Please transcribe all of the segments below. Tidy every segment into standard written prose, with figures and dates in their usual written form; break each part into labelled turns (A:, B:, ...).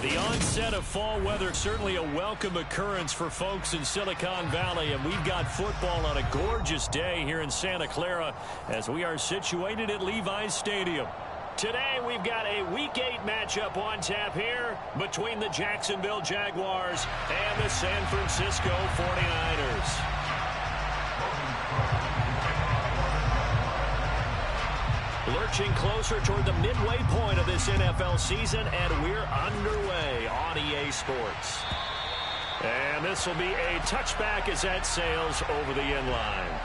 A: Well, the onset of fall weather, certainly a welcome occurrence for folks in Silicon Valley, and we've got football on a gorgeous day here in Santa Clara as we are situated at Levi's Stadium. Today, we've got a Week 8 matchup on tap here between the Jacksonville Jaguars and the San Francisco 49ers. Lurching closer toward the midway point of this NFL season, and we're underway on EA Sports. And this will be a touchback as that sails over the end line.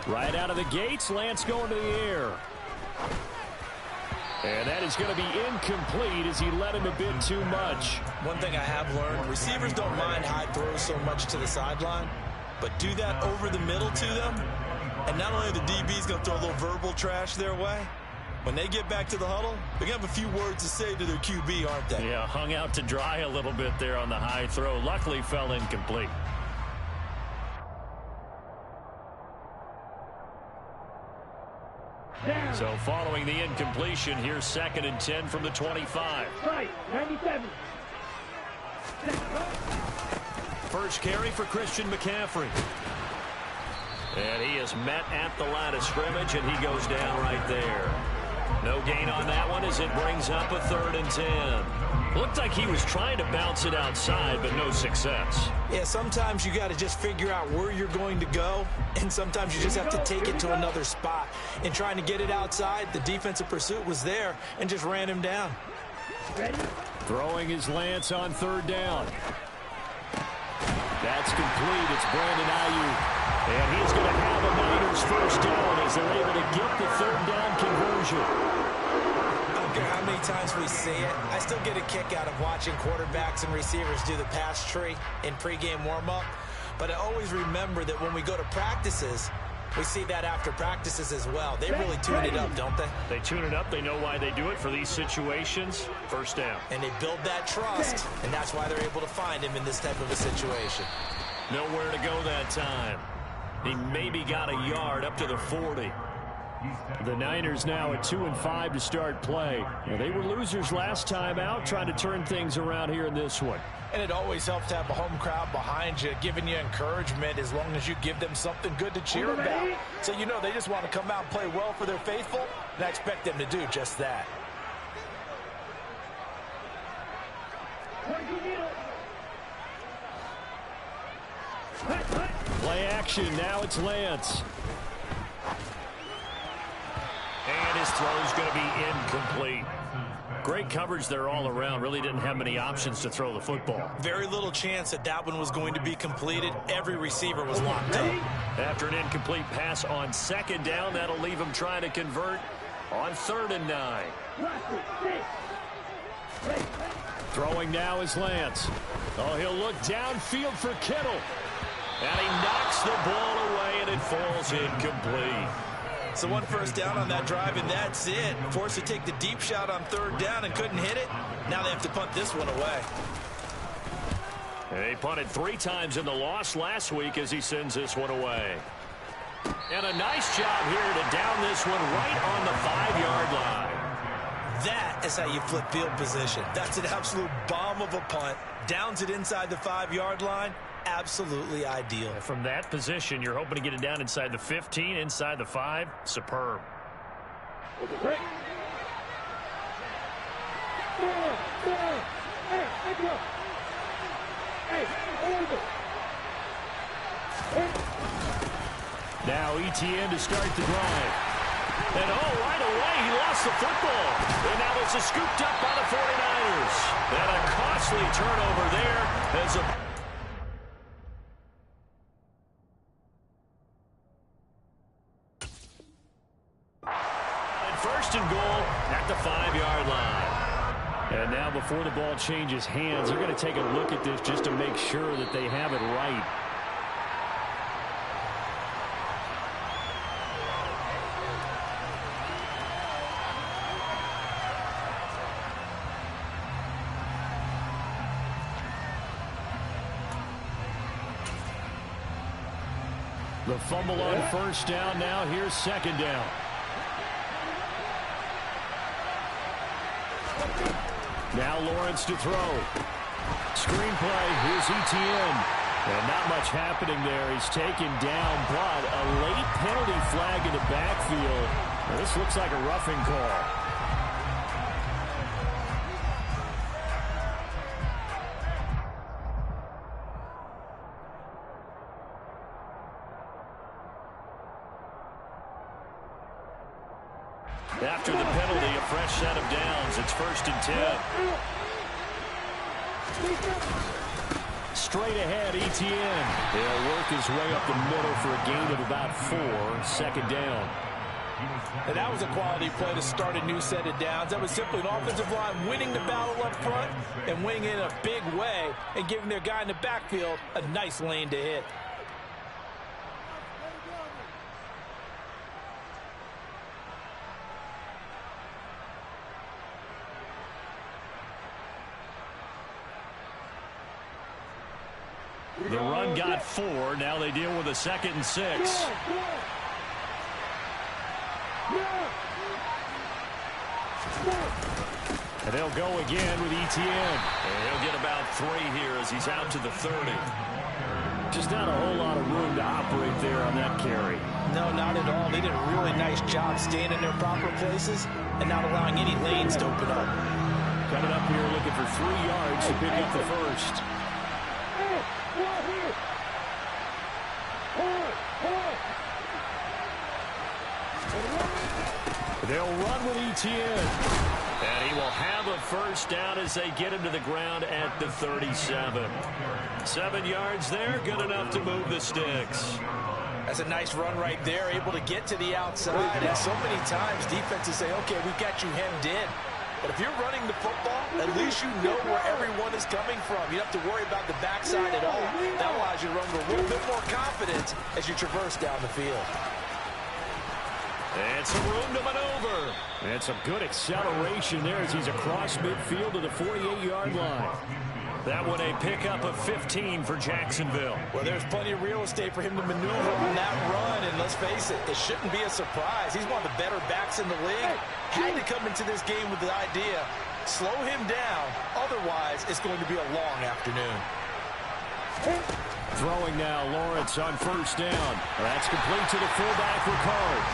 A: Right out of the gates, Lance going to the air. And that is going to be incomplete as he led him a bit too much.
B: One thing I have learned, receivers don't mind high throws so much to the sideline, but do that over the middle to them, and not only are the DBs going to throw a little verbal trash their way, when they get back to the huddle, they're going to have a few words to say to their QB, aren't they?
A: Yeah, hung out to dry a little bit there on the high throw. Luckily fell incomplete. So following the incompletion, here's 2nd and 10 from the 25.
C: Right, 97.
A: First carry for Christian McCaffrey. And he is met at the line of scrimmage, and he goes down right there. No gain on that one as it brings up a 3rd and 10. Looked like he was trying to bounce it outside, but no success.
B: Yeah, sometimes you got to just figure out where you're going to go, and sometimes you just have to take it to another spot. In trying to get it outside, the defensive pursuit was there and just ran him down.
A: Throwing his Lance on 3rd down. That's complete. It's Brandon Ayuk. And he's going to have a Niners first down as they're able to get the 3rd down conversion.
B: I don't care how many times we see it, I still get a kick out of watching quarterbacks and receivers do the pass tree in pregame warm-up. But I always remember that when we go to practices, we see that after practices as well. They really tune it up, don't they?
A: They tune it up. They know why they do it for these situations. First down.
B: And they build that trust, and that's why they're able to find him in this type of a situation.
A: Nowhere to go that time. He maybe got a yard up to the 40. The Niners now at 2-5 to start play. Well, they were losers last time out, trying to turn things around here in this one.
B: And it always helps to have a home crowd behind you, giving you encouragement as long as you give them something good to cheer about. So you know they just want to come out and play well for their faithful, and I expect them to do just that.
A: Play action. Now it's Lance. And his throw's going to be incomplete. Great coverage there all around. Really didn't have many options to throw the football.
B: Very little chance that that one was going to be completed. Every receiver was locked up.
A: After an incomplete pass on 2nd down, that'll leave him trying to convert on 3rd and 9. Throwing now is Lance. Oh, he'll look downfield for Kittle. And he knocks the ball away, and it falls incomplete.
B: So 1 first down on that drive, and that's it. Forced to take the deep shot on 3rd down and couldn't hit it. Now they have to punt this one away.
A: They punted 3 times in the loss last week as he sends this one away. And a nice job here to down this one right on the 5-yard line.
B: That is how you flip field position. That's an absolute bomb of a punt. Downs it inside the 5-yard line. Absolutely ideal.
A: From that position, you're hoping to get it down inside the 15, inside the 5. Superb. Now ETN to start the drive. And right away, he lost the football. And now it's scooped up by the 49ers. And a costly turnover there as a... First and goal at the 5-yard line. And now before the ball changes hands, they're going to take a look at this just to make sure that they have it right. The fumble on first down. Now here's second down. Now Lawrence to throw. Screenplay. Here's Etienne. And not much happening there. He's taken down, but a late penalty flag in the backfield. Now, this looks like a roughing call. After the penalty, a fresh set of downs. It's 1st and 10. Straight ahead, Etienne. He'll work his way up the middle for a gain of about 4. Second down.
B: And that was a quality play to start a new set of downs. That was simply an offensive line winning the battle up front and winning it in a big way and giving their guy in the backfield a nice lane to hit.
A: The run got 4. Now they deal with a 2nd and 6. And they'll go again with Etienne. And he'll get about 3 here as he's out to the 30. Just not a whole lot of room to operate there on that carry.
B: No, not at all. They did a really nice job staying in their proper places and not allowing any lanes to open up.
A: Coming up here looking for 3 yards to pick up the first. They'll run with Etienne. And he will have a first down as they get him to the ground at the 37. 7 yards there, good enough to move the sticks.
B: That's a nice run right there, able to get to the outside. And so many times defenses say, okay, we've got you hemmed in. But if you're running the football, at least you know where everyone is coming from. You don't have to worry about the backside at all. That allows you to run with a little bit more confidence as you traverse down the field.
A: And some room to maneuver. And some good acceleration there as he's across midfield to the 48-yard line. That one a pickup of 15 for Jacksonville.
B: Well, there's plenty of real estate for him to maneuver on that run. And let's face it, it shouldn't be a surprise. He's one of the better backs in the league. Had to come into this game with the idea, slow him down. Otherwise, it's going to be a long afternoon.
A: Throwing now, Lawrence on first down. That's complete to the fullback, Ricard.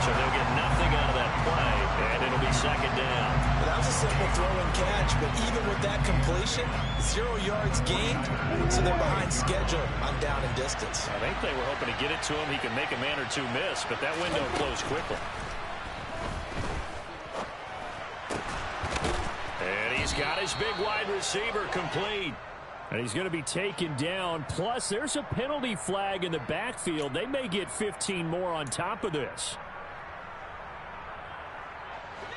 A: So they'll get nothing out of that play, and it'll be second down.
B: Well, that was a simple throw and catch, but even with that completion, 0 yards gained, so they're behind schedule on down and distance.
A: I think they were hoping to get it to him. He could make a man or two miss, but that window closed quickly. And he's got his big wide receiver complete. And he's going to be taken down. Plus, there's a penalty flag in the backfield. They may get 15 more on top of this.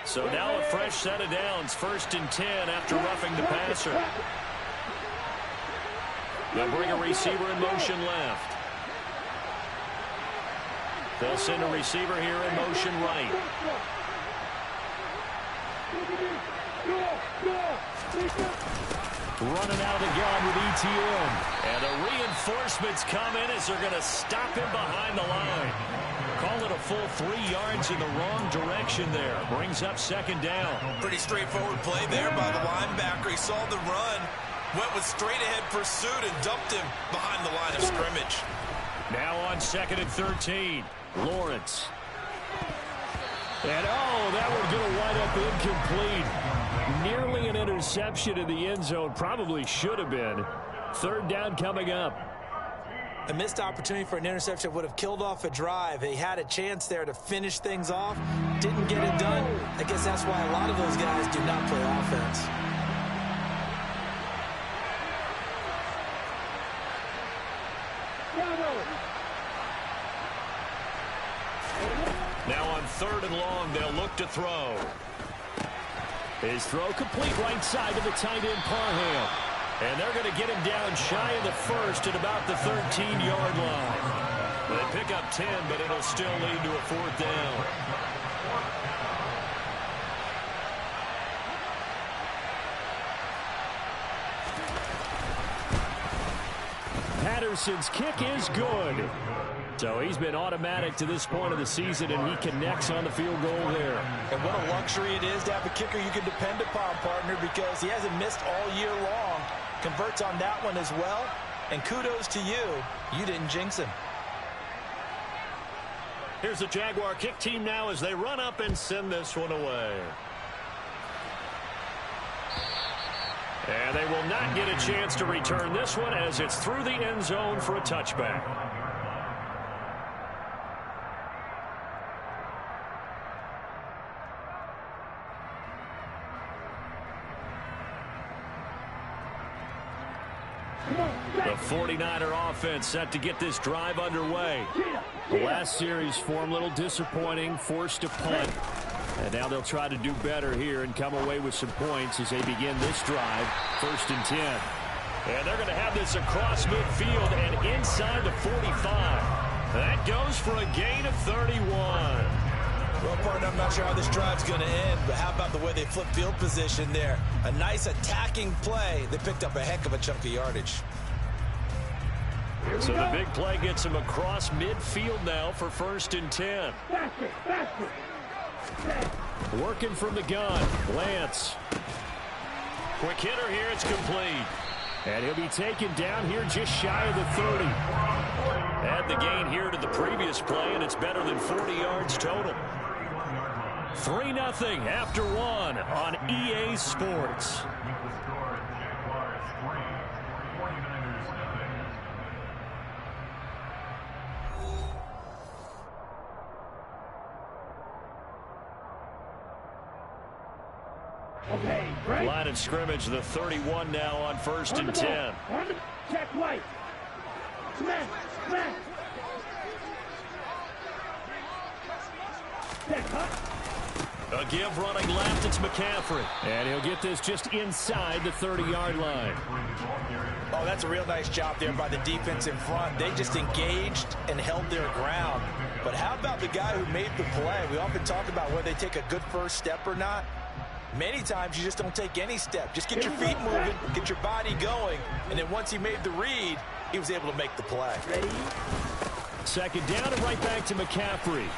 A: So now a fresh set of downs. 1st and 10 after roughing the passer. They'll bring a receiver in motion left. They'll send a receiver here in motion right. Running out of the gun with Etienne. And the reinforcements come in as they're going to stop him behind the line. Call it a full 3 yards in the wrong direction there. Brings up second down.
B: Pretty straightforward play there by the linebacker. He saw the run, went with straight-ahead pursuit, and dumped him behind the line of scrimmage.
A: Now on 2nd and 13. Lawrence. And, oh, that one's going to wind up incomplete. Nearly an interception in the end zone. Probably should have been. 3rd down coming up.
B: A missed opportunity for an interception would have killed off a drive. He had a chance there to finish things off. Didn't get it done. I guess that's why a lot of those guys do not play offense.
A: Now on 3rd and long, they'll look to throw. His throw complete right side to the tight end Parham. And they're going to get him down shy of the first at about the 13-yard line. They pick up 10, but it'll still lead to a 4th down. Patterson's kick is good. So he's been automatic to this point of the season, and he connects on the field goal there.
B: And what a luxury it is to have a kicker you can depend upon, partner, because he hasn't missed all year long. Converts on that one as well. And kudos to you. You didn't jinx him.
A: Here's the Jaguar kick team now as they run up and send this one away. And they will not get a chance to return this one as it's through the end zone for a touchback. The 49er offense set to get this drive underway. The last series for them a little disappointing, forced to punt. And now they'll try to do better here and come away with some points as they begin this drive, 1st and 10. And they're going to have this across midfield and inside the 45. That goes for a gain of 31.
B: Well, partner, I'm not sure how this drive's going to end, but how about the way they flip field position there? A nice attacking play. They picked up a heck of a chunk of yardage.
A: So the big play gets him across midfield now for 1st and 10. Working from the gun, Lance. Quick hitter here, it's complete. And he'll be taken down here just shy of the 30. Add the gain here to the previous play, and it's better than 40 yards total. 3-0 after 1 on EA Sports.
C: Okay, right.
A: Line of scrimmage, the 31 now on 1st and 10.
C: Check right. Smash, smash.
A: A give running left, it's McCaffrey. And he'll get this just inside the 30-yard line.
B: Oh, that's a real nice job there by the defense in front. They just engaged and held their ground. But how about the guy who made the play? We often talk about whether they take a good first step or not. Many times you just don't take any step. Just get your feet moving, get your body going, and then once he made the read, he was able to make the play.
C: Ready?
A: 2nd down and right back to McCaffrey.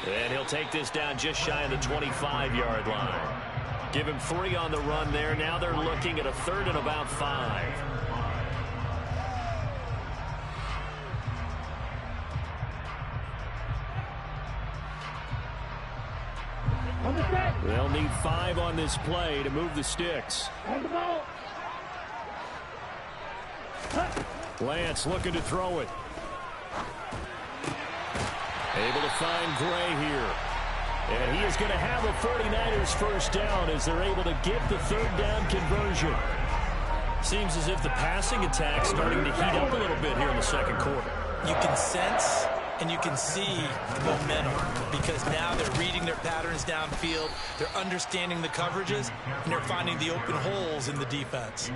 A: And he'll take this down just shy of the 25-yard line. Give him 3 on the run there. Now they're looking at a 3rd and about 5. They'll need 5 on this play to move the sticks.
C: On the ball.
A: Lance looking to throw it. Able to find Gray here. And he is going to have a 49ers first down as they're able to get the 3rd down conversion. Seems as if the passing attack's starting to heat up a little bit here in the 2nd quarter.
B: You can sense and you can see momentum because now they're reading their patterns downfield, they're understanding the coverages, and they're finding the open holes in the defense.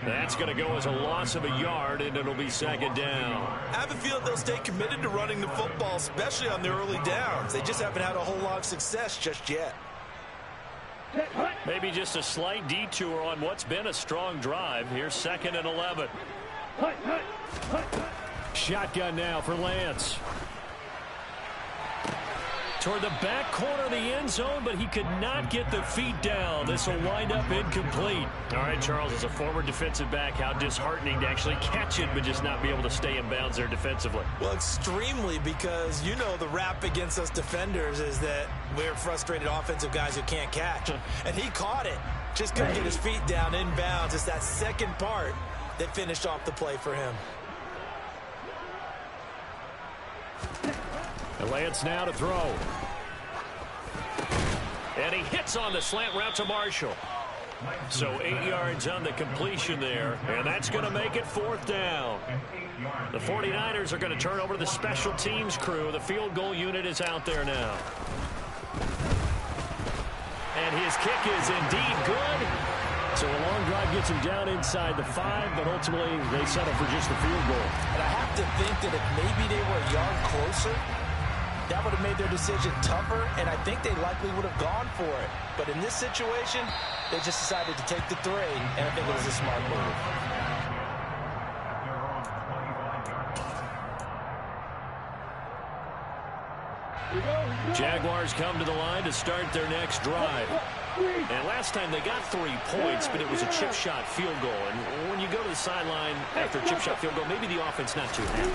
A: That's going to go as a loss of a yard, and it'll be 2nd down.
B: I have a feeling they'll stay committed to running the football, especially on their early downs. They just haven't had a whole lot of success just yet.
A: Maybe just a slight detour on what's been a strong drive. Here's 2nd and 11. Shotgun now for Lance. Toward the back corner of the end zone, but he could not get the feet down. This will wind up incomplete. All right, Charles, as a former defensive back, how disheartening to actually catch it, but just not be able to stay in bounds there defensively.
B: Well, extremely, because you know the rap against us defenders is that we're frustrated offensive guys who can't catch. And he caught it. Just couldn't get his feet down in bounds. It's that second part that finished off the play for him.
A: And Lance now to throw. And he hits on the slant route to Marshall. So 8 yards on the completion there, and that's going to make it 4th down. The 49ers are going to turn over to the special teams crew. The field goal unit is out there now. And his kick is indeed good. So a long drive gets him down inside the 5, but ultimately they settle for just the field goal.
B: And I have to think that if maybe they were a yard closer, that would have made their decision tougher, and I think they likely would have gone for it. But in this situation, they just decided to take the 3, and I think it was a smart move.
A: Jaguars come to the line to start their next drive. And last time they got 3 points, but it was a chip shot field goal. And when you go to the sideline after a chip shot field goal, maybe the offense not too happy.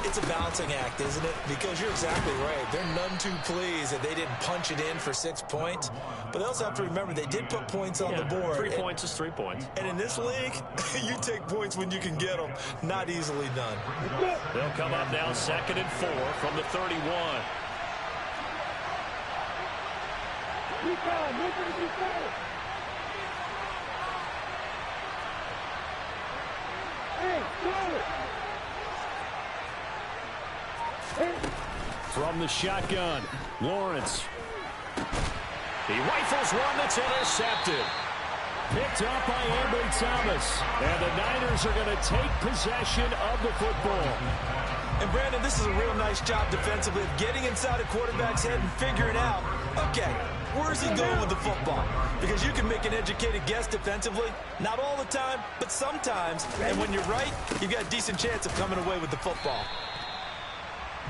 B: It's a balancing act, isn't it? Because you're exactly right. They're none too pleased that they didn't punch it in for 6 points. But they also have to remember they did put points on the board.
A: 3 points is 3 points.
B: And in this league, you take points when you can get them. Not easily done.
A: They'll come up now 2nd and 4 from the 31. From the shotgun, Lawrence. He rifles one that's intercepted. Picked up by Ambry Thomas. And the Niners are going to take possession of the football.
B: And Brandon, this is a real nice job defensively of getting inside a quarterback's head and figuring out, okay, where's he going with the football? Because you can make an educated guess defensively. Not all the time, but sometimes. And when you're right, you've got a decent chance of coming away with the football.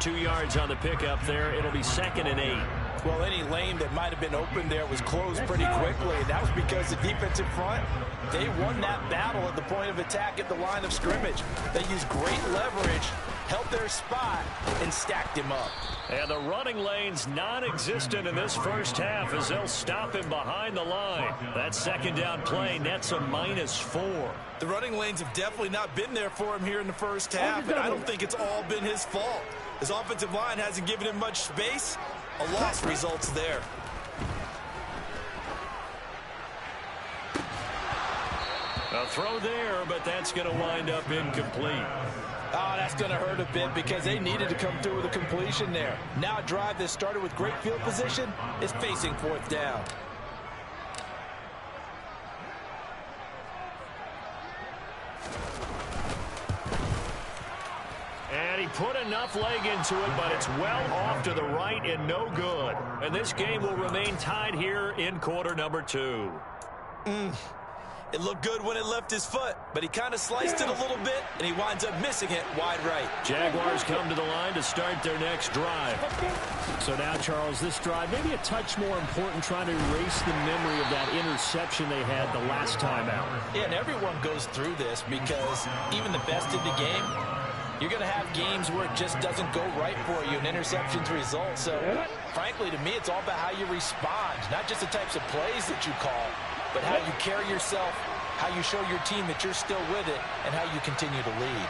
A: 2 yards on the pickup there. It'll be 2nd and 8.
B: Well, any lane that might have been open there was closed pretty quickly. And that was because the defensive front, they won that battle at the point of attack at the line of scrimmage. They used great leverage, held their spot, and stacked him up.
A: And the running lane's non-existent in this first half as they'll stop him behind the line. That 2nd down play nets a -4.
B: The running lanes have definitely not been there for him here in the first half, and I don't think it's all been his fault. His offensive line hasn't given him much space. A loss results there.
A: A throw there, but that's going to wind up incomplete.
B: Oh, that's going to hurt a bit because they needed to come through with a completion there. Now a drive that started with great field position is facing 4th down.
A: And he put enough leg into it, but it's well off to the right and no good. And this game will remain tied here in quarter number 2.
B: It looked good when it left his foot, but he kind of sliced it a little bit, and he winds up missing it wide right.
A: Jaguars come to the line to start their next drive.
D: So now, Charles, this drive maybe a touch more important, trying to erase the memory of that interception they had the last time out.
B: Yeah, and everyone goes through this because even the best in the game, you're going to have games where it just doesn't go right for you and interceptions result. So, frankly, to me, it's all about how you respond, not just the types of plays that you call, but how you carry yourself, how you show your team that you're still with it, and how you continue to lead.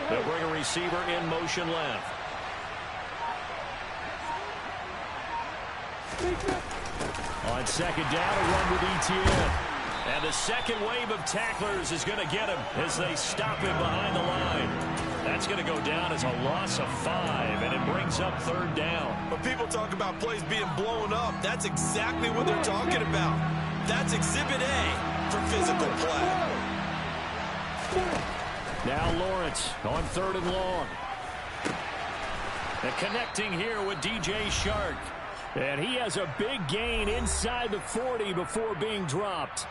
A: They'll bring a receiver in motion left. On 2nd down, a run with ETN. And the second wave of tacklers is going to get him as they stop him behind the line. That's going to go down as a loss of 5, and it brings up 3rd down.
B: When people talk about plays being blown up, that's exactly what they're talking about. That's Exhibit A for physical play.
A: Now Lawrence on 3rd and long. And connecting here with DJ Shark.
D: And he has a big gain inside the 40 before being dropped.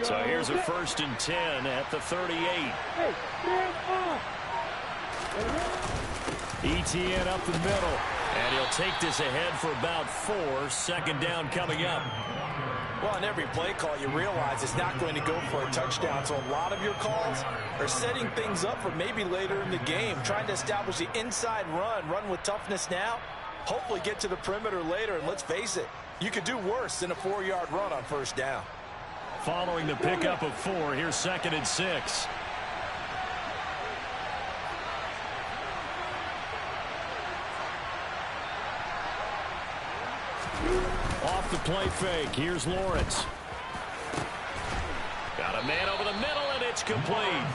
A: So here's a 1st and 10 at the 38. ETN up the middle. And he'll take this ahead for about 4. 2nd down coming up.
B: Well, on every play call, you realize it's not going to go for a touchdown. So a lot of your calls are setting things up for maybe later in the game, trying to establish the inside run with toughness now, hopefully get to the perimeter later. And let's face it, you could do worse than a 4-yard run on 1st down.
A: Following the pickup of 4, here's 2nd and 6. Off the play fake, here's Lawrence. Got a man over the middle, and it's complete.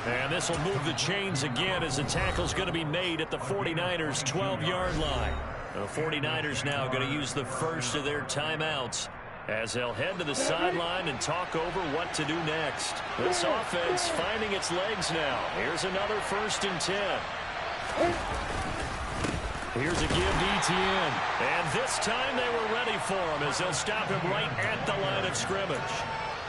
A: And this will move the chains again as the tackle's going to be made at the 49ers' 12-yard line. The 49ers now going to use the first of their timeouts as they'll head to the sideline and talk over what to do next. This offense finding its legs now. Here's another 1st and 10. Here's a give to Etienne. And this time they were ready for him as they'll stop him right at the line of scrimmage.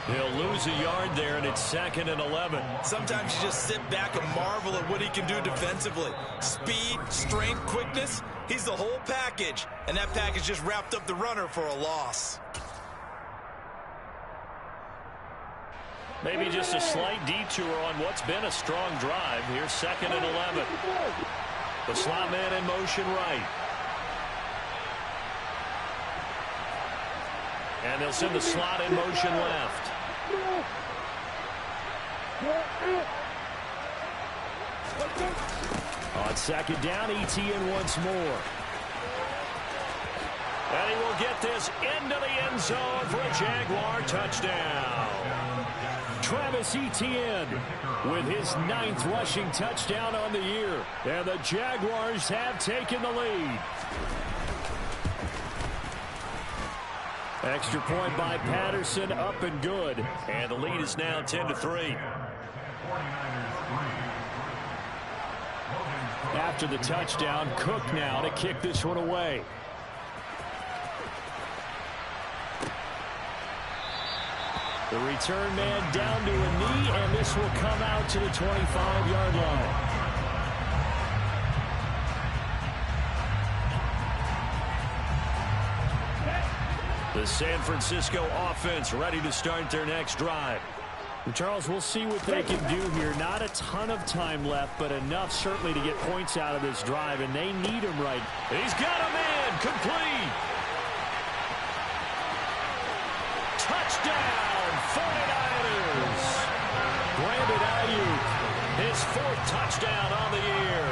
A: He'll lose a yard there, and it's 2nd and 11.
B: Sometimes you just sit back and marvel at what he can do defensively. Speed, strength, quickness. He's the whole package. And that package just wrapped up the runner for a loss.
A: Maybe just a slight detour on what's been a strong drive. Here's 2nd and 11. The slot man in motion right. And they'll send the slot in motion left. On 2nd down, Etienne once more. And he will get this into the end zone for a Jaguar touchdown. Travis Etienne with his 9th rushing touchdown on the year. And the Jaguars have taken the lead. Extra point by Patterson, up and good. And the lead is now 10-3. After the touchdown, Cook now to kick this one away. The return man down to a knee, and this will come out to the 25-yard line. The San Francisco offense ready to start their next drive. And Charles, we'll see what they can do here. Not a ton of time left, but enough certainly to get points out of this drive, and they need him right. He's got a man, complete. Touchdown, 49ers. Brandon Ayuk, his 4th touchdown on the year.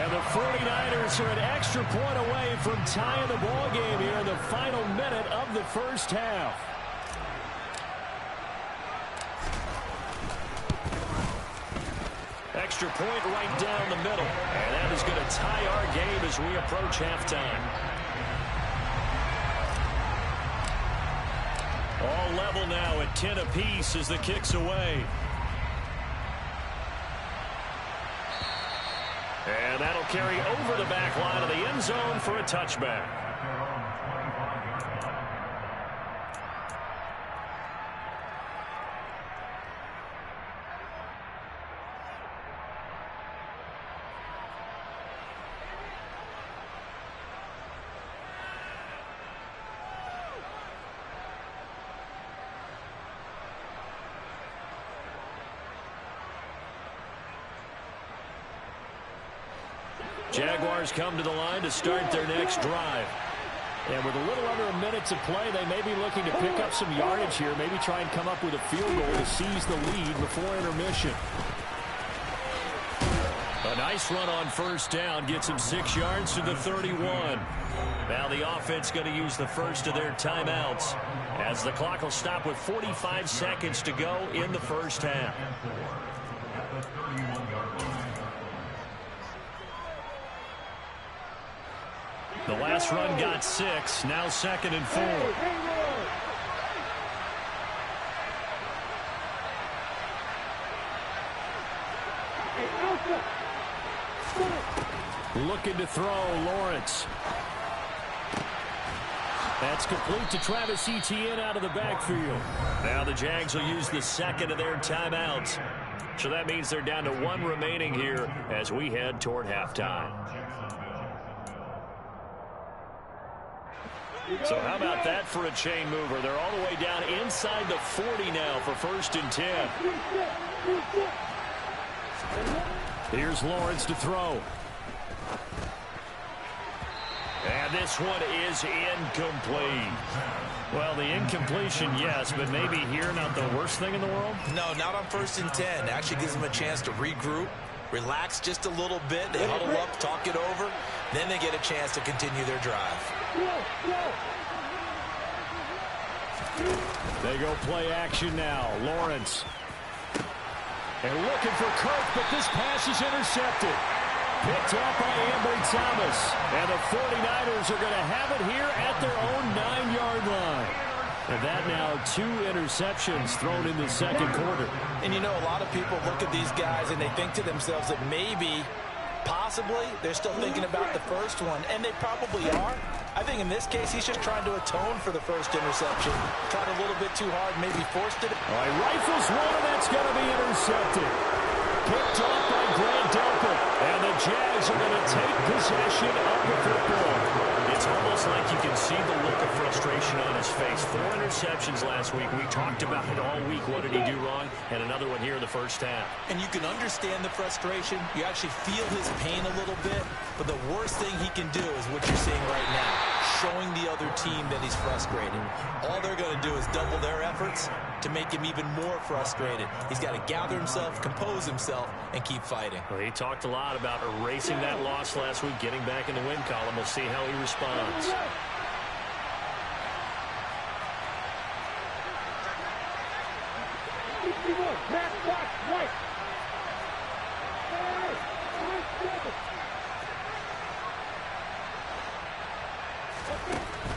A: And the 49ers are an extra point away from tying the ball game here in the final minute of the first half. Extra point right down the middle. And that is going to tie our game as we approach halftime. All level now at 10 apiece as the kick's away. And that'll carry over the back line of the end zone for a touchback. Jaguars come to the line to start their next drive. And with a little under a minute to play, they may be looking to pick up some yardage here, maybe try and come up with a field goal to seize the lead before intermission. A nice run on 1st down gets him 6 yards to the 31. Now the offense going to use the first of their timeouts as the clock will stop with 45 seconds to go in the first half. The last run got 6, now 2nd and 4. Looking to throw, Lawrence. That's complete to Travis Etienne out of the backfield. Now the Jags will use the 2nd of their timeouts. So that means they're down to 1 remaining here as we head toward halftime. So how about that for a chain mover? They're all the way down inside the 40 now for 1st and 10. Here's Lawrence to throw. And this one is incomplete. Well, the incompletion, yes, but maybe here not the worst thing in the world?
B: No, not on 1st and 10. Actually gives them a chance to regroup, relax just a little bit. They huddle up, talk it over. Then they get a chance to continue their drive.
D: They go play action now. Lawrence. And looking for Kirk, but this pass is intercepted. Picked up by Ambry Thomas. And the 49ers are going to have it here at their own 9-yard line. And that now 2 interceptions thrown in the second quarter.
B: And you know, a lot of people look at these guys and they think to themselves that maybe, possibly, they're still thinking about the first one. And they probably are. I think in this case, he's just trying to atone for the first interception. Tried a little bit too hard, maybe forced it.
D: All right, rifles one, and that's going to be intercepted. Picked off by Grant Delpit. And the Jags are going to take possession of the football.
A: It's almost like you can see the look of frustration on his face. 4 interceptions last week. We talked about it all week. What did he do wrong? And another one here in the first half.
B: And you can understand the frustration. You actually feel his pain a little bit. But the worst thing he can do is what you're seeing right now, showing the other team that he's frustrated. All they're going to do is double their efforts to make him even more frustrated. He's got to gather himself, compose himself, and keep fighting.
A: Well, he talked a lot about erasing that loss last week, getting back in the win column. We'll see how he responds.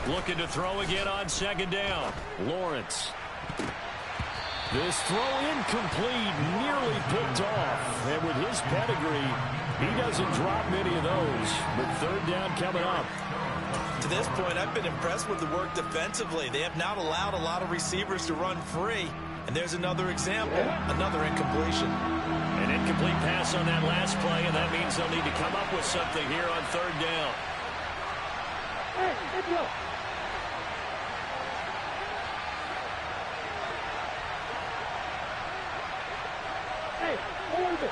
A: Looking to throw again on second down.
D: Lawrence. This throw incomplete, nearly picked off. And with his pedigree, he doesn't drop many of those. But third down coming up.
B: To this point, I've been impressed with the work defensively. They have not allowed a lot of receivers to run free. And there's another example, another incompletion.
A: An incomplete pass on that last play, and that means they'll need to come up with something here on third down.
C: Hey, let's go. Hey, hold it.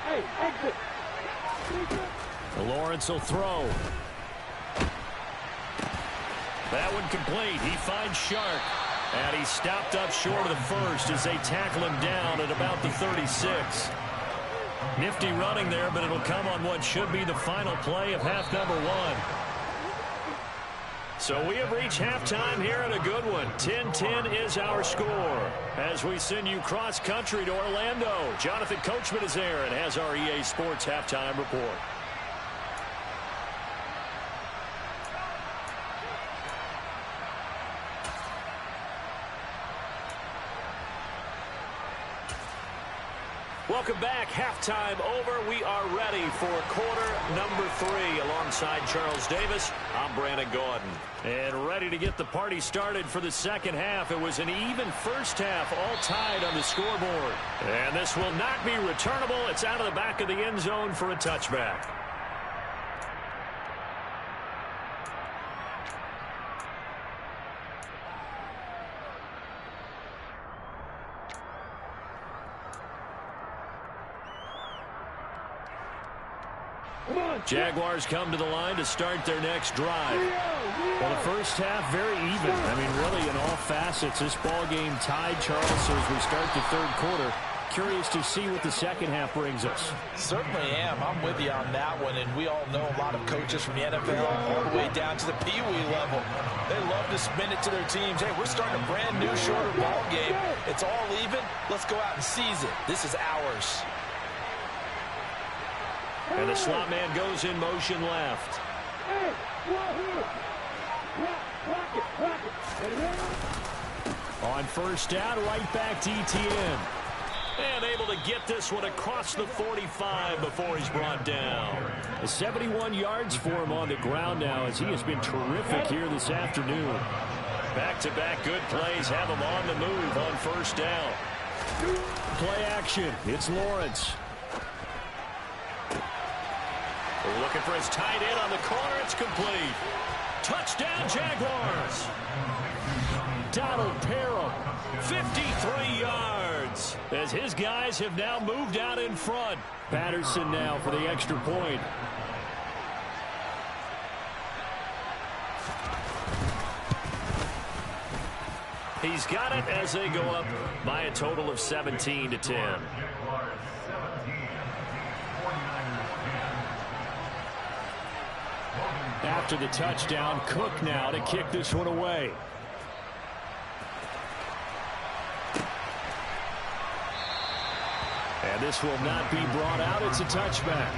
C: Hey, exit.
D: Lawrence will throw.
A: That one complete. He finds Shark. And he stopped up short of the first as they tackle him down at about the 36. Nifty running there, but it'll come on what should be the final play of half number 1. So we have reached halftime here in a good one. 10-10 is our score. As we send you cross-country to Orlando, Jonathan Coachman is there and has our EA Sports halftime report. Welcome back. Halftime over. We are ready for quarter number 3. Alongside Charles Davis, I'm Brandon Gordon. And ready to get the party started for the second half. It was an even first half, all tied on the scoreboard. And this will not be returnable. It's out of the back of the end zone for a touchback. Jaguars come to the line to start their next drive.
D: Well, the first half, very even. I mean, really, in all facets, this ball game tied, Charles, so as we start the third quarter. Curious to see what the second half brings us.
B: Certainly am. I'm with you on that one, and we all know a lot of coaches from the NFL all the way down to the Pee-wee level. They love to spin it to their teams. Hey, we're starting a brand new, shorter ball game. It's all even. Let's go out and seize it. This is ours.
A: And the slot man goes in motion left. On first down, right back to ETN. And able to get this one across the 45 before he's brought down.
D: 71 yards for him on the ground now as he has been terrific here this afternoon.
A: Back-to-back good plays have him on the move on first down.
D: Play action. It's Lawrence.
A: We're looking for his tight end on the corner. It's complete. Touchdown, Jaguars.
D: Donald Parham.
A: 53 yards. As his guys have now moved out in front.
D: Patterson now for the extra point.
A: He's got it as they go up by a total of 17-10.
D: After the touchdown, Cook now to kick this one away. And this will not be brought out. It's a touchback.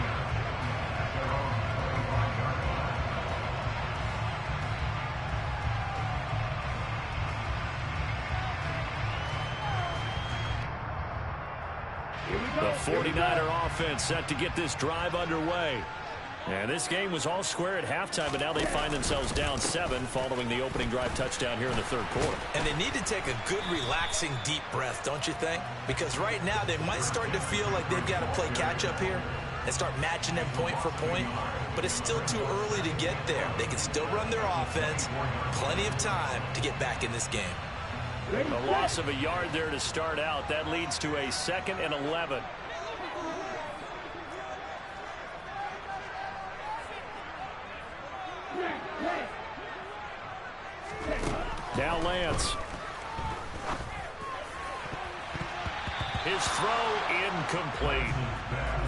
D: The 49er offense set to get this drive underway. And this game was all square at halftime, but now they find themselves down 7 following the opening drive touchdown here in the third quarter.
B: And they need to take a good, relaxing, deep breath, don't you think? Because right now they might start to feel like they've got to play catch-up here and start matching them point for point. But it's still too early to get there. They can still run their offense. Plenty of time to get back in this game.
A: A loss of a yard there to start out. That leads to a 2nd and 11. Now Lance. His throw incomplete.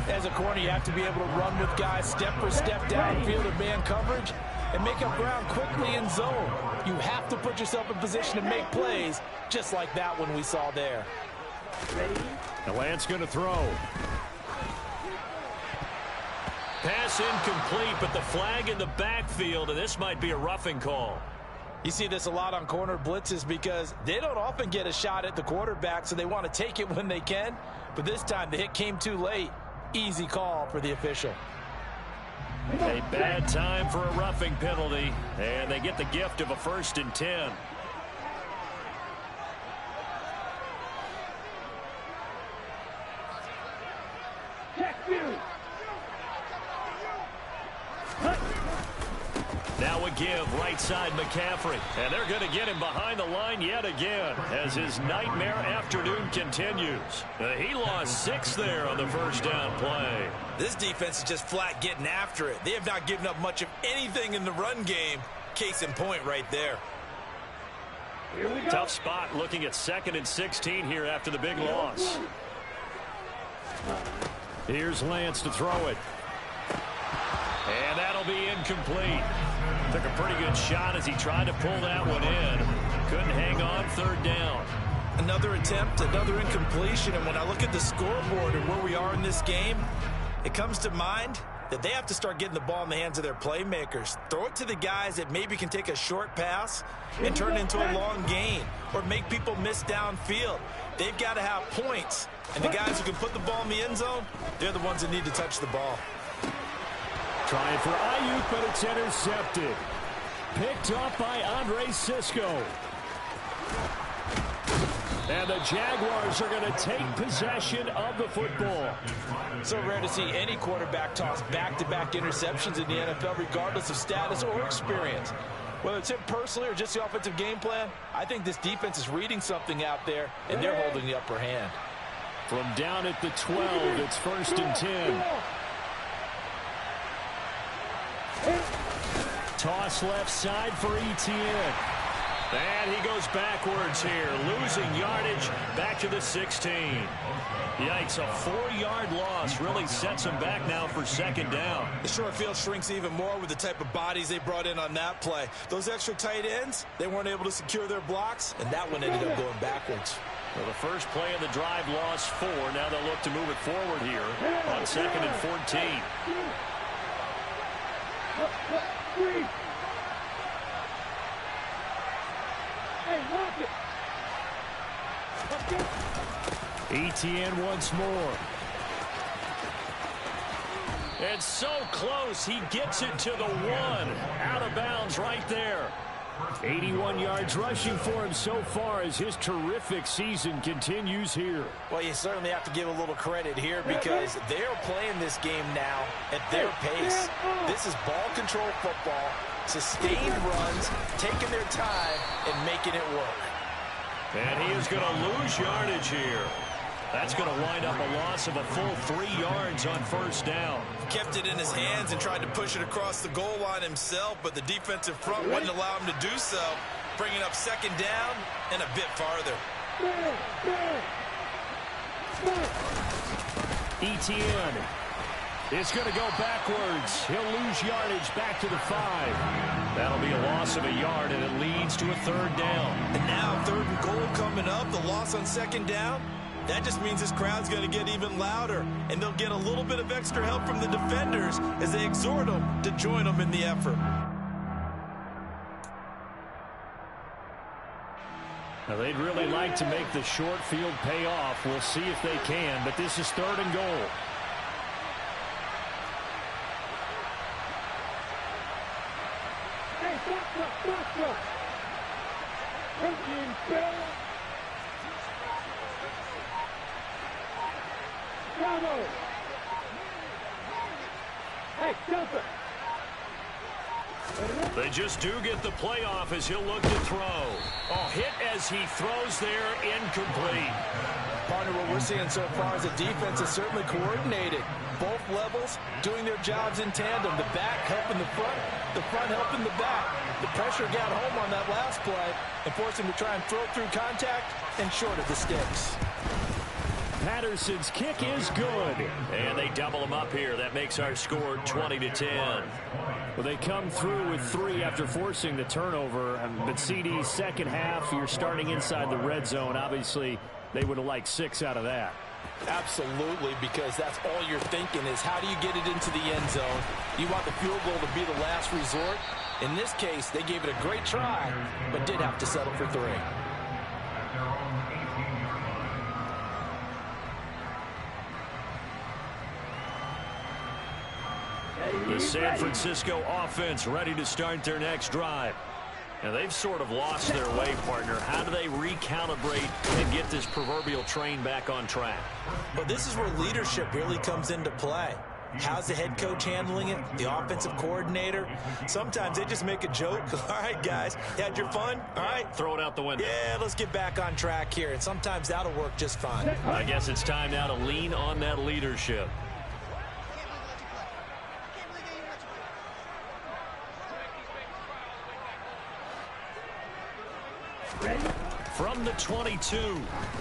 E: As a corner, you have to be able to run with guys step for step downfield in man coverage and make up ground quickly in zone. You have to put yourself in position to make plays, just like that one we saw there.
D: Now Lance going to throw.
A: Pass incomplete, but the flag in the backfield, and this might be a roughing call.
E: You see this a lot on corner blitzes because they don't often get a shot at the quarterback, so they want to take it when they can. But this time, the hit came too late. Easy call for the official.
A: A bad time for a roughing penalty, and they get the gift of a 1st and 10. Now a give, right side McCaffrey. And they're going to get him behind the line yet again as his nightmare afternoon continues. He lost 6 there on the first down play.
B: This defense is just flat getting after it. They have not given up much of anything in the run game. Case in point right there.
A: Tough spot looking at 2nd and 16 here after the big loss.
D: Here's Lance to throw it.
A: And that'll be incomplete. Took a pretty good shot as he tried to pull that one in. Couldn't hang on, 3rd down.
B: Another attempt, another incompletion, and when I look at the scoreboard and where we are in this game, it comes to mind that they have to start getting the ball in the hands of their playmakers. Throw it to the guys that maybe can take a short pass and turn it into a long gain or make people miss downfield. They've got to have points, and the guys who can put the ball in the end zone, they're the ones that need to touch the ball.
D: Trying for Ayuk, but it's intercepted. Picked off by Andre Sisco. And the Jaguars are going to take possession of the football.
E: So rare to see any quarterback toss back-to-back interceptions in the NFL, regardless of status or experience. Whether it's him personally or just the offensive game plan, I think this defense is reading something out there, and they're holding the upper hand.
D: From down at the 12, it's 1st and 10. Toss left side for Etienne.
A: And he goes backwards here, losing yardage back to the 16. Yikes, a 4-yard loss really sets him back now for 2nd down.
B: The short field shrinks even more with the type of bodies they brought in on that play. Those extra tight ends, they weren't able to secure their blocks, and that one ended up going backwards.
A: Well, the first play of the drive lost 4. Now they'll look to move it forward here on 2nd and 14.
D: Etienne once more.
A: It's so close. He gets it to the 1. Out of bounds right there.
D: 81 yards rushing for him so far as his terrific season continues here.
E: Well, you certainly have to give a little credit here because they're playing this game now at their pace. This is ball control football, sustained runs, taking their time, and making it work.
A: And he is going to lose yardage here. That's going to wind up a loss of a full 3 yards on 1st down.
B: Kept it in his hands and tried to push it across the goal line himself, but the defensive front wouldn't allow him to do so, bringing up 2nd down and a bit farther.
D: Etienne is going to go backwards. He'll lose yardage back to the 5.
A: That'll be a loss of a yard, and it leads to a 3rd down.
B: And now 3rd and goal coming up. The loss on 2nd down. That just means this crowd's going to get even louder, and they'll get a little bit of extra help from the defenders as they exhort them to join them in the effort.
D: Now, they'd really like to make the short field pay off. We'll see if they can, but this is 3rd and goal.
C: Hey, stop. Bravo. Hey, jumper.
A: They just do get the playoff as he'll look to throw. Oh, hit as he throws there, incomplete.
E: Partner, what we're seeing so far is the defense is certainly coordinated. Both levels doing their jobs in tandem. The back helping the front helping the back. The pressure got home on that last play and forced him to try and throw through contact and short of the sticks.
D: Patterson's kick is good.
A: And they double him up here. That makes our score 20-10.
D: Well, they come through with 3 after forcing the turnover. But CD's second half, you're starting inside the red zone. Obviously, they would have liked 6 out of that.
E: Absolutely, because that's all you're thinking is how do you get it into the end zone? You want the field goal to be the last resort. In this case, they gave it a great try, but did have to settle for 3.
A: The San Francisco offense ready to start their next drive. Now, they've sort of lost their way, partner. How do they recalibrate and get this proverbial train back on track?
B: Well, this is where leadership really comes into play. How's the head coach handling it? The offensive coordinator? Sometimes they just make a joke. All right, guys, you had your fun? All right.
A: Throw it out the window.
B: Yeah, let's get back on track here. And sometimes that'll work just fine.
A: I guess it's time now to lean on that leadership. From the 22,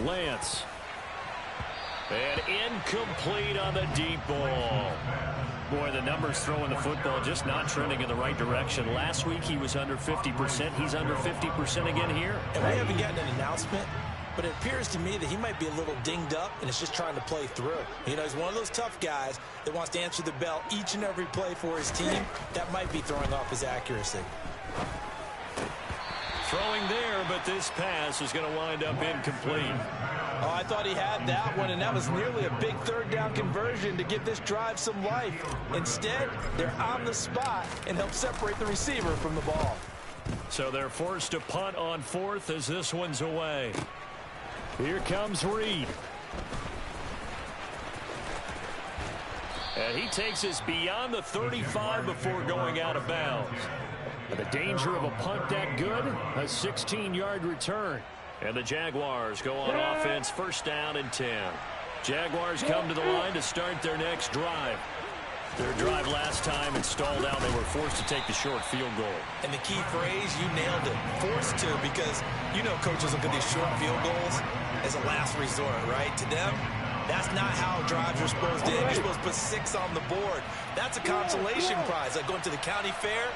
A: Lance. And incomplete on the deep ball. Boy, the numbers throwing the football just not trending in the right direction. Last week he was under 50%. He's under 50% again here.
B: And we haven't gotten an announcement, but it appears to me that he might be a little dinged up and is just trying to play through. You know, he's one of those tough guys that wants to answer the bell each and every play for his team. That might be throwing off his accuracy.
A: Throwing there, but this pass is going to wind up incomplete.
E: Oh, I thought he had that one, and that was nearly a big 3rd down conversion to give this drive some life. Instead, they're on the spot and help separate the receiver from the ball.
A: So they're forced to punt on 4th as this one's away.
D: Here comes Reed.
A: And he takes us beyond the 35 before going out of bounds.
D: The danger of a punt that good, a 16-yard return.
A: And the Jaguars go on offense, 1st down and 10. Jaguars come to the line to start their next drive. Their drive last time and stalled out. They were forced to take the short field goal.
B: And the key phrase, you nailed it, forced to, because you know coaches look at these short field goals as a last resort, right? To them, that's not how drives are supposed to end. You're supposed to put 6 on the board. That's a consolation prize, like going to the county fair.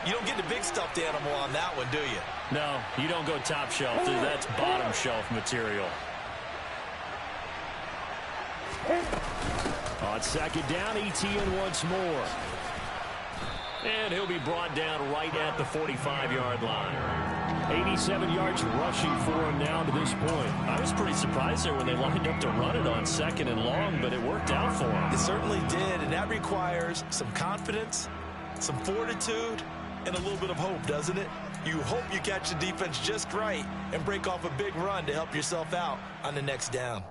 B: You don't get the big stuffed animal on that one, do you?
A: No, you don't go top shelf. That's bottom shelf material.
D: On 2nd down, Etienne once more.
A: And he'll be brought down right at the 45-yard line.
D: 87 yards rushing for him now to this point.
A: I was pretty surprised there when they lined up to run it on 2nd and long, but it worked out for him.
B: It certainly did, and that requires some confidence, some fortitude, and a little bit of hope, doesn't it? You hope you catch the defense just right and break off a big run to help yourself out on the next down.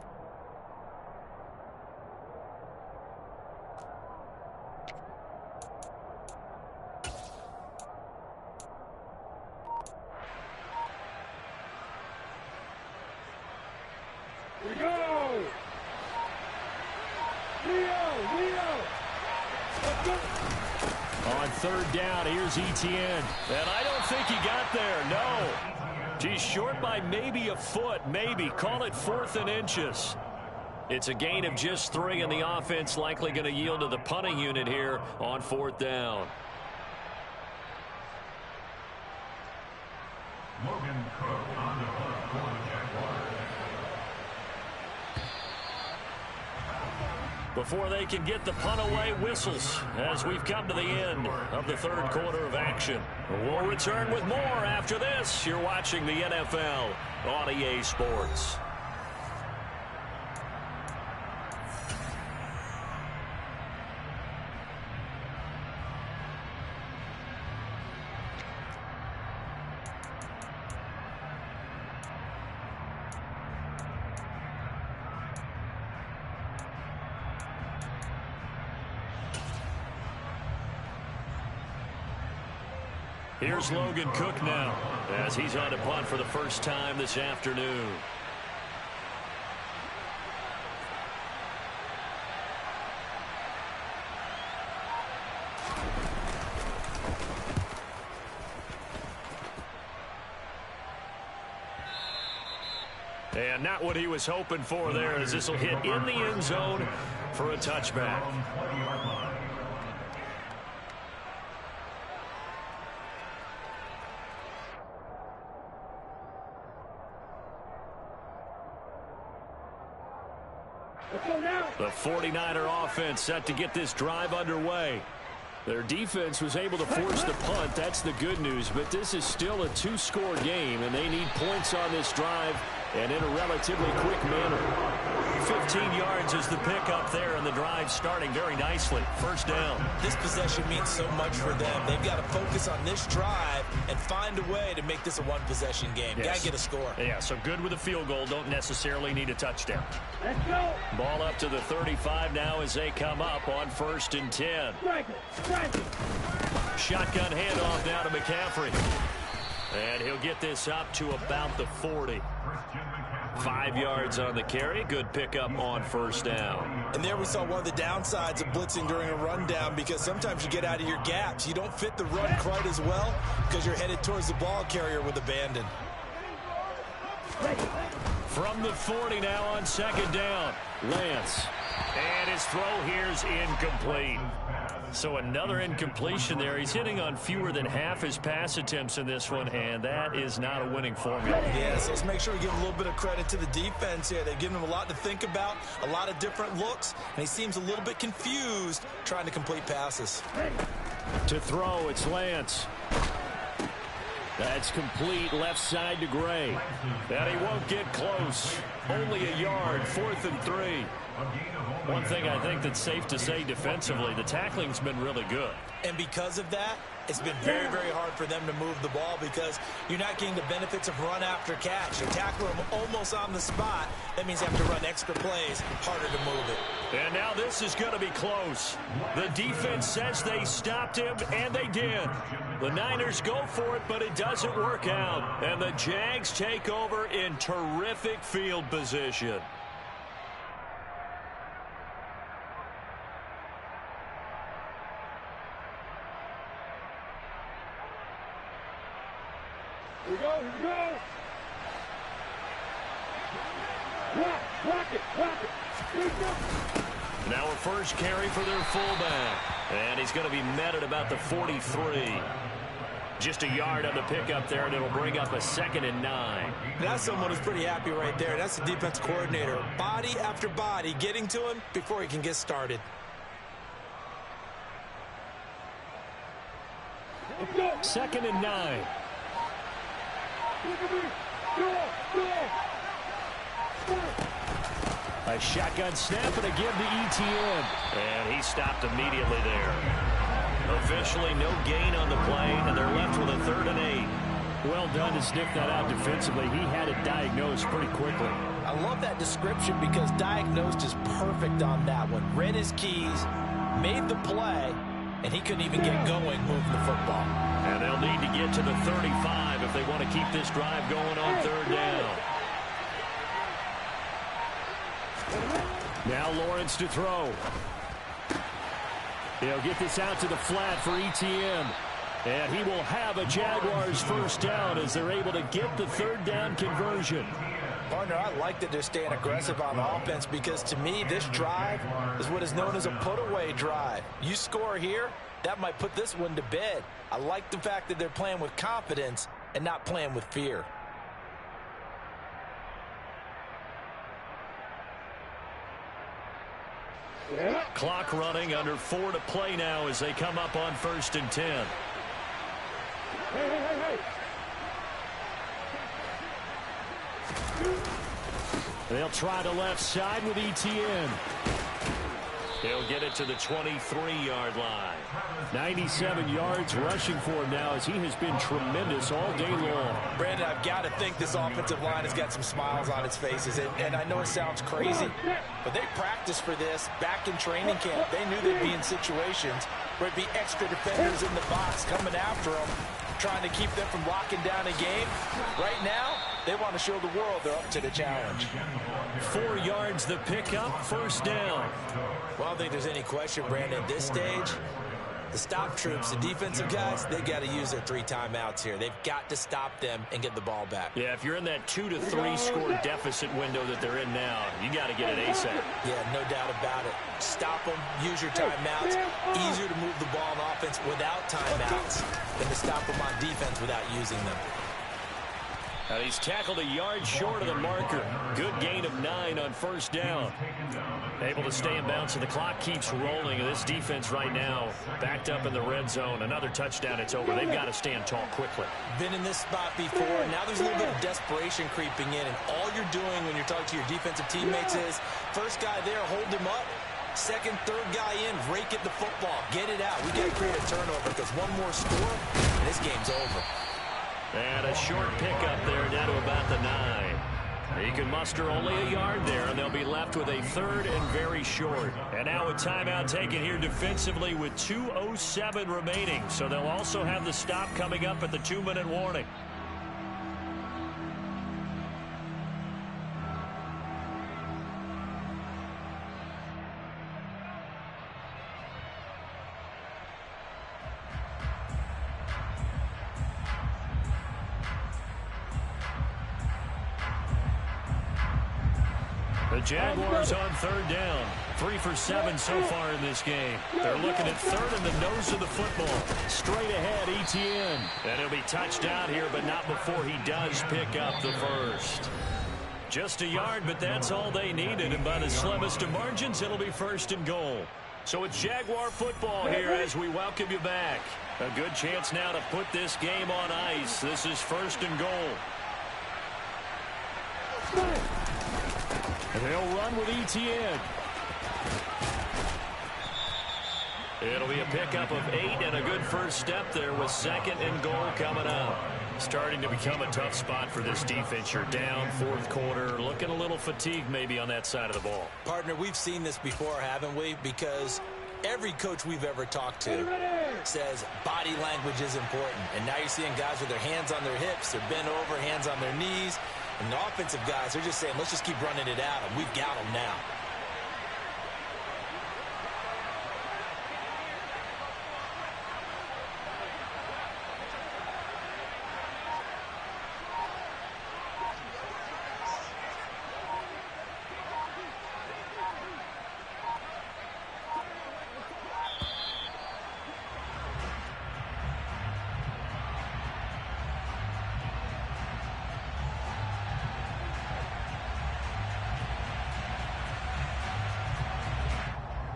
C: Here we go! Leo! Let's go!
D: On 3rd down, here's Etienne.
A: And I don't think he got there, no. He's short by maybe a foot, maybe. Call it 4th and inches. It's a gain of just 3, and the offense likely going to yield to the punting unit here on 4th down. before they can get the punt away whistles as we've come to the end of the third quarter of action. We'll return with more after this. You're watching the NFL on EA Sports. Here's Logan Cook now as he's on to punt for the first time this afternoon. And not what he was hoping for there, as this will hit in the end zone for a touchback. The 49er offense set to get this drive underway. Their defense was able to force the punt. That's the good news. But this is still a two-score game, and they need points on this drive and in a relatively quick manner. 15 yards is the pickup there, and the drive starting very nicely. First down.
B: This possession means so much for them. They've got to focus on this drive and find a way to make this a one-possession game.
A: Yes.
B: Got to get a score.
A: Yeah, so good with a field goal. Don't necessarily need a touchdown.
C: Let's go.
A: Ball up to the 35 now as they come up on 1st and 10.
C: Strike it. Strike it.
A: Shotgun handoff now to McCaffrey. And he'll get this up to about the 40. 5 yards on the carry. Good pickup on first down.
B: And there we saw one of the downsides of blitzing during a rundown, because sometimes you get out of your gaps. You don't fit the run quite as well because you're headed towards the ball carrier with abandon.
A: From the 40 now on 2nd down. Lance. And his throw here's incomplete. So another incompletion there. He's hitting on fewer than half his pass attempts in this one, and that is not a winning formula.
B: Yeah, so let's make sure we give a little bit of credit to the defense here. They've given him a lot to think about, a lot of different looks, and he seems a little bit confused trying to complete passes.
A: To throw, it's Lance. That's complete left side to Gray. And he won't get close. Only a yard, 4th and 3. One thing I think that's safe to say defensively, the tackling's been really good.
B: And because of that, it's been very, very hard for them to move the ball, because you're not getting the benefits of run after catch. You tackle them almost on the spot. That means you have to run extra plays, harder to move it.
A: And now this is going to be close. The defense says they stopped him, and they did. The Niners go for it, but it doesn't work out. And the Jags take over in terrific field position.
C: Here we go. Here we go. Block it. Block it. Here we go.
A: Now a first carry for their fullback. And he's going to be met at about the 43. Just a yard on the pickup there, and it'll bring up a 2nd and 9.
B: That's someone who's pretty happy right there. That's the defense coordinator. Body after body getting to him before he can get started.
C: Let's go.
A: 2nd and 9.
C: Look at me. Go. Go.
A: A shotgun snap and a give to ETN. And he stopped immediately there. Officially no gain on the play, and they're left with a 3rd and 8. Well done to sniff that out defensively. He had it diagnosed pretty quickly.
B: I love that description, because diagnosed is perfect on that one. Read his keys, made the play, and he couldn't even get going moving the football.
A: And they'll need to get to the 35 if they want to keep this drive going on 3rd down. Now Lawrence to throw. He'll get this out to the flat for ETN. And he will have a Jaguars first down as they're able to get the 3rd down conversion.
B: Partner, I like that they're staying aggressive on offense, because to me, this drive is what is known as a put-away drive. You score here, that might put this one to bed. I like the fact that they're playing with confidence and not playing with fear.
A: Clock running, under 4 to play now as they come up on 1st and 10.
C: Hey.
D: They'll try the left side with Etienne.
A: He'll get it to the 23-yard line.
D: 97 yards rushing for him now as he has been tremendous all day long.
E: Brandon, I've got to think this offensive line has got some smiles on its faces. And I know it sounds crazy, but they practiced for this back in training camp. They knew they'd be in situations where it'd be extra defenders in the box coming after them, trying to keep them from locking down a game. Right now, they want to show the world they're up to the challenge.
A: 4 yards the pickup, 1st down.
B: Well, I don't think there's any question, Brandon, at this stage, the stop troops, the defensive guys, they got to use their 3 timeouts here. They've got to stop them and get the ball back.
A: Yeah, if you're in that 2 to 3 score deficit window that they're in now, you got to get it ASAP.
B: Yeah, no doubt about it. Stop them, use your timeouts. Easier to move the ball on offense without timeouts than to stop them on defense without using them.
A: He's tackled a yard short of the marker. Good gain of 9 on 1st down. Able to stay in bounds, and the clock keeps rolling. This defense right now backed up in the red zone. Another touchdown, it's over. They've got to stand tall quickly.
B: Been in this spot before. Now there's a little bit of desperation creeping in, and all you're doing when you're talking to your defensive teammates is, first guy there, hold him up. Second, third guy in, rake at the football. Get it out. We got to create a turnover because one more score, and this game's over.
A: And a short pickup there down to about the 9. He can muster only a yard there, and they'll be left with a 3rd and very short. And now a timeout taken here defensively with 2:07 remaining. So they'll also have the stop coming up at the 2-minute warning. The Jaguars on 3rd down. 3 for 7 so far in this game. They're looking at 3rd and the nose of the football. Straight ahead, Etienne. And he'll be touched out here, but not before he does pick up the 1st. Just a yard, but that's all they needed. And by the slimmest of margins, it'll be 1st and goal. So it's Jaguar football here as we welcome you back. A good chance now to put this game on ice. This is 1st and goal.
D: They'll run with Etienne.
A: It'll be a pickup of 8 and a good first step there with 2nd and goal coming up. Starting to become a tough spot for this defense. You're down 4th quarter, looking a little fatigued maybe on that side of the ball.
B: Partner, we've seen this before, haven't we? Because every coach we've ever talked to says body language is important. And now you're seeing guys with their hands on their hips, they're bent over, hands on their knees. And the offensive guys, they're just saying, let's just keep running it at them. We've got them now.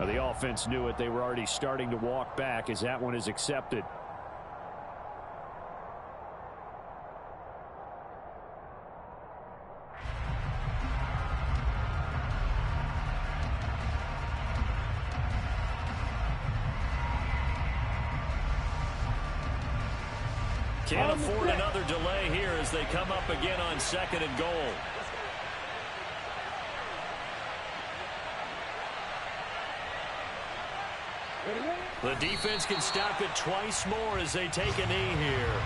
D: The offense knew it. They were already starting to walk back as that one is accepted.
A: Can't afford another delay here as they come up again on 2nd and goal. The defense can stop it twice more as they take a knee here.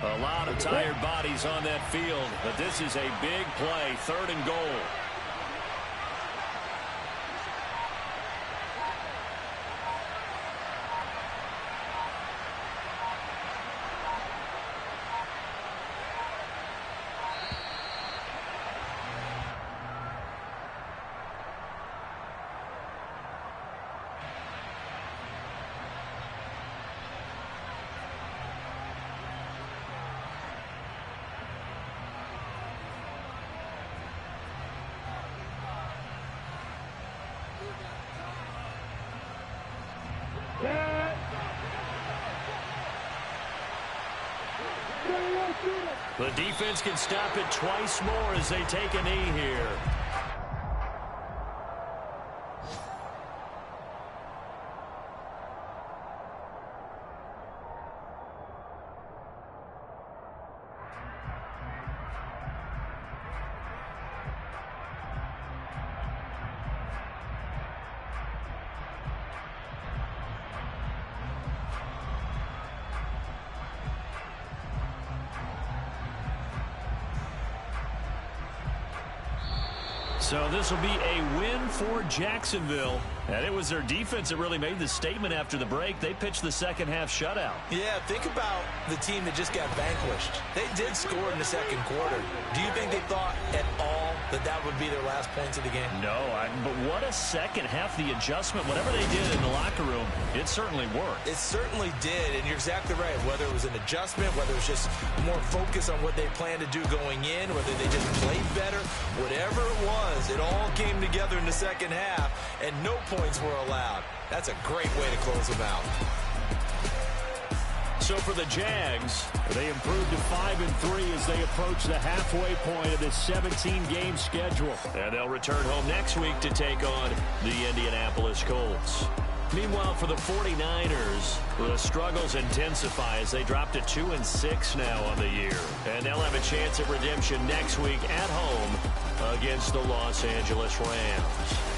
A: A lot of tired bodies on that field, but this is a big play, 3rd and goal. The defense can stop it twice more as they take a knee here. So this will be a win for Jacksonville. And it was their defense that really made the statement after the break. They pitched the second half shutout.
B: Yeah, think about the team that just got vanquished. They did score in the second quarter. Do you think they thought at all that that would be their last points of the game?
A: No, but what a second half. The adjustment, whatever they did in the locker room, it certainly worked.
B: It certainly did, and you're exactly right. Whether it was an adjustment, whether it was just more focus on what they planned to do going in, whether they just played better, whatever it was, it all came together in the second half, and no points were allowed. That's a great way to close them out.
A: So for the Jags,
D: they improved to 5-3 as they approach the halfway point of this 17-game schedule.
A: And they'll return home next week to take on the Indianapolis Colts. Meanwhile, for the 49ers, the struggles intensify as they drop to 2-6 now on the year. And they'll have a chance at redemption next week at home against the Los Angeles Rams.